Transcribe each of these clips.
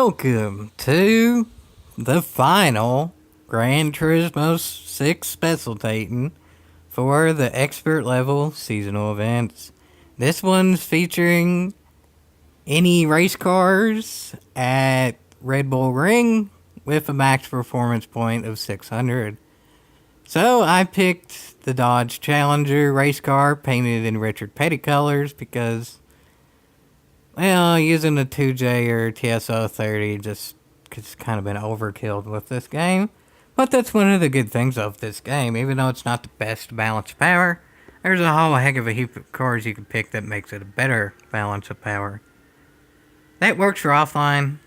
Welcome to the final Gran Turismo 6 Specialtatin for the expert level seasonal events. This one's featuring any race cars at Red Bull Ring with a max performance point of 600. So I picked the Dodge Challenger race car painted in Richard Petty colors because, well, using the 2J or TSO30 just it's kind of been overkill with this game. But that's one of the good things of this game. Even though it's not the best balance of power, there's a whole heck of a heap of cars you can pick that makes it a better balance of power. That works for offline.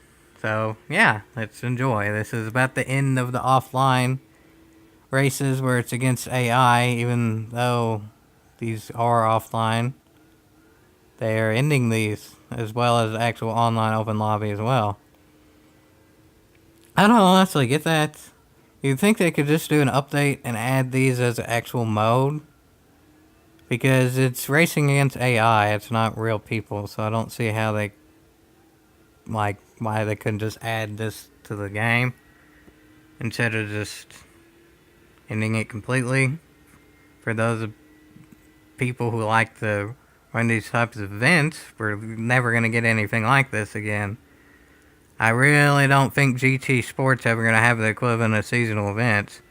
So, yeah, let's enjoy. This is about the end of the offline races where it's against AI, even though these are offline. They are ending these, as well as actual online open lobby as well. I don't honestly get that. You'd think they could just do an update and add these as an actual mode. Because it's racing against AI, it's not real people, so I don't see how they, why they couldn't just add this to the game. Instead of just ending it completely. For those people who like to run these types of events, we're never going to get anything like this again. I really don't think GT Sports ever going to have the equivalent of seasonal events.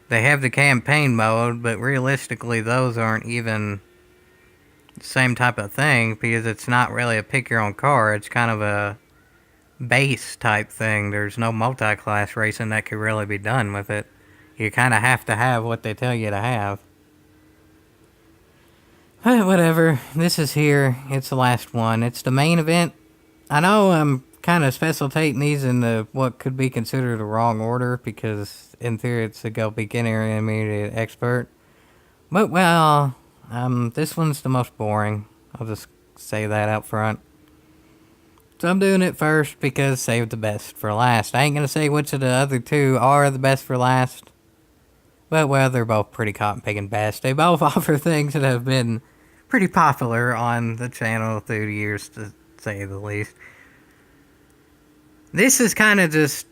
They have the campaign mode, but realistically those aren't even the same type of thing because it's not really a pick your own car. It's kind of a base type thing. There's no multi-class racing that could really be done with it. You kind of have to have what they tell you to have. But whatever, this is here. It's the last one. It's the main event. I know I'm kind of specialtating these in the what could be considered the wrong order because in theory it's to go beginner, intermediate, expert. But well, this one's the most boring. I'll just say that out front. So I'm doing it first because save the best for last. I ain't gonna say which of the other two are the best for last. But well, they're both pretty cotton picking best. They both offer things that have been pretty popular on the channel through the years, to say the least. This is kind of just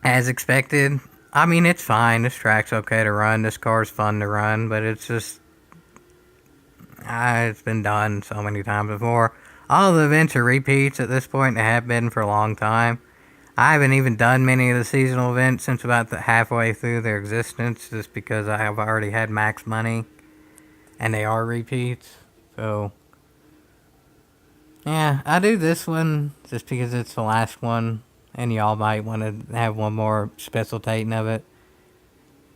as expected. I mean, it's fine. This track's okay to run. This car's fun to run, but it's just it's been done so many times before. All the events are repeats at this point. They have been for a long time. I haven't even done many of the seasonal events since about halfway through their existence, just because I have already had max money, and they are repeats. So, yeah, I do this one just because it's the last one, and y'all might want to have one more specialtating of it.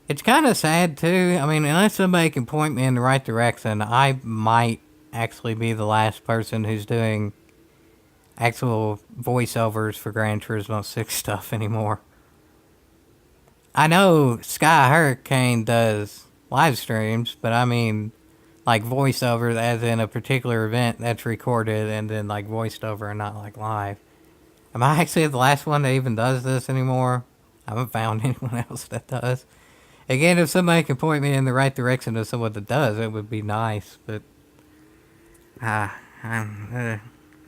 It's kind of sad, too. I mean, unless somebody can point me in the right direction, I might actually be the last person who's doing actual voiceovers for Gran Turismo 6 stuff anymore. I know Sky Hurricane does live streams, but I mean, like voiceovers as in a particular event that's recorded and then like voiced over and not like live. Am I actually the last one that even does this anymore? I haven't found anyone else that does. Again, if somebody can point me in the right direction to someone that does, it would be nice, but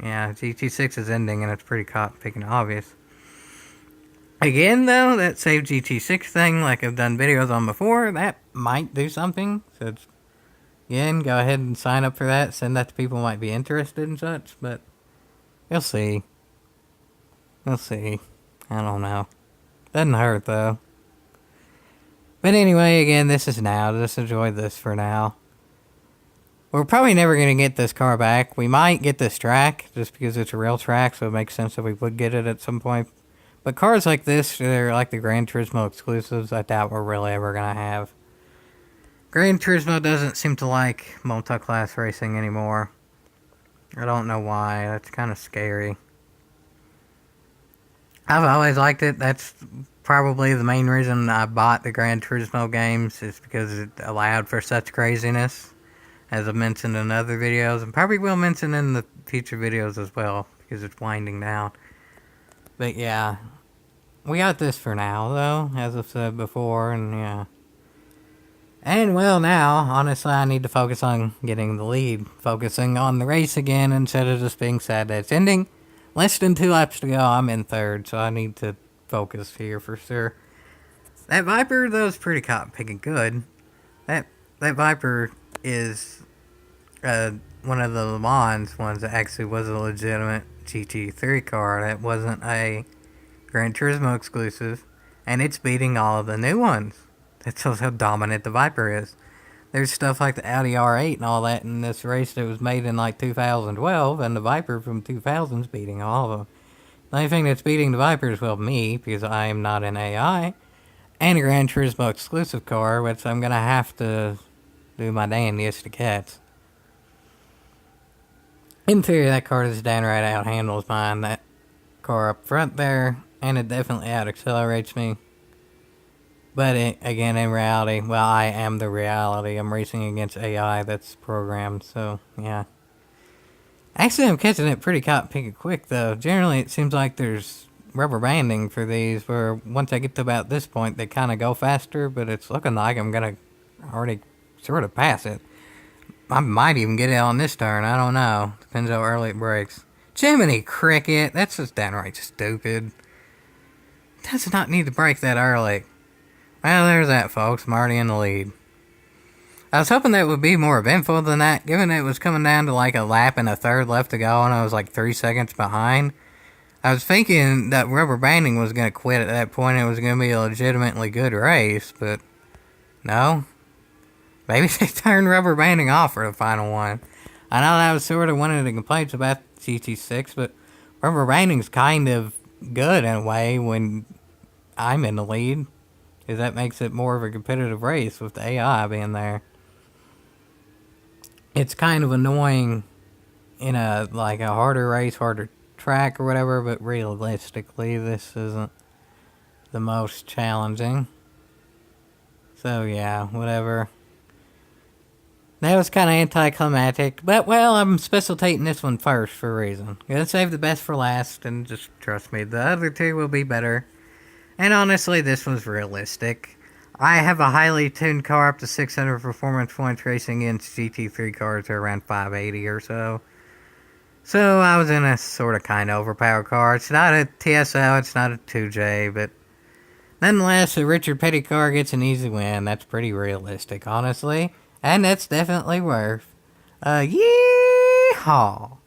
yeah, GT6 is ending, and it's pretty cotton-picking obvious. Again, though, that save GT6 thing, like I've done videos on before, that might do something. So, again, go ahead and sign up for that. Send that to people who might be interested and such, but we'll see. We'll see. I don't know. Doesn't hurt, though. But anyway, again, this is now. Just enjoy this for now. We're probably never going to get this car back. We might get this track, just because it's a real track, so it makes sense that we would get it at some point. But cars like this, they're like the Gran Turismo exclusives, I doubt we're really ever going to have. Gran Turismo doesn't seem to like multi-class racing anymore. I don't know why. That's kind of scary. I've always liked it. That's probably the main reason I bought the Gran Turismo games, is because it allowed for such craziness. As I've mentioned in other videos, and probably will mention in the future videos as well, because it's winding down. But yeah, we got this for now, though, as I've said before, and yeah. And well, now, honestly, I need to focus on getting the lead, focusing on the race again, instead of just being sad that it's ending. Less than 2 laps to go. I'm in third, so I need to focus here for sure. That Viper, though, is pretty cotton picking good. That Viper is one of the Le Mans ones that actually was a legitimate GT3 car. That wasn't a Gran Turismo exclusive, and it's beating all of the new ones. That shows how dominant the Viper is. There's stuff like the Audi R8 and all that in this race that was made in like 2012, and the Viper from 2000 is beating all of them. The only thing that's beating the Viper is, well, me, because I am not an AI, and a Gran Turismo exclusive car, which I'm going to have to do my dandiest to catch. In theory, that car is downright out handles mine. That car up front there, and it definitely out accelerates me. But again, in reality, well, I am the reality. I'm racing against AI that's programmed, so yeah. Actually, I'm catching it pretty cotton picking quick, though. Generally, it seems like there's rubber banding for these, where once I get to about this point, they kind of go faster, but it's looking like I'm going to already sort of pass it. I might even get it on this turn, I don't know. Depends how early it breaks. Jiminy Cricket, that's just downright stupid. Does not need to break that early. Well, there's that, folks. I'm already in the lead. I was hoping that would be more eventful than that, given it was coming down to like a lap and a third left to go, and I was like 3 seconds behind. I was thinking that rubber banding was going to quit at that point, and it was going to be a legitimately good race, but no. Maybe they turned rubber banding off for the final one. I know that was sort of one of the complaints about GT6, but rubber banding's kind of good in a way when I'm in the lead, because that makes it more of a competitive race with the AI being there. It's kind of annoying in a harder race, harder track or whatever, but realistically, this isn't the most challenging. So yeah, whatever. That was kind of anticlimactic, but well, I'm specialtating this one first for a reason. Gonna save the best for last, and just trust me, the other two will be better. And honestly, this was realistic. I have a highly tuned car up to 600 performance points racing against GT3 cars at around 580 or so. So I was in a sort of kind of overpowered car. It's not a TSL, it's not a 2J, but nonetheless, a Richard Petty car gets an easy win. That's pretty realistic, honestly. And that's definitely worth a yeehaw.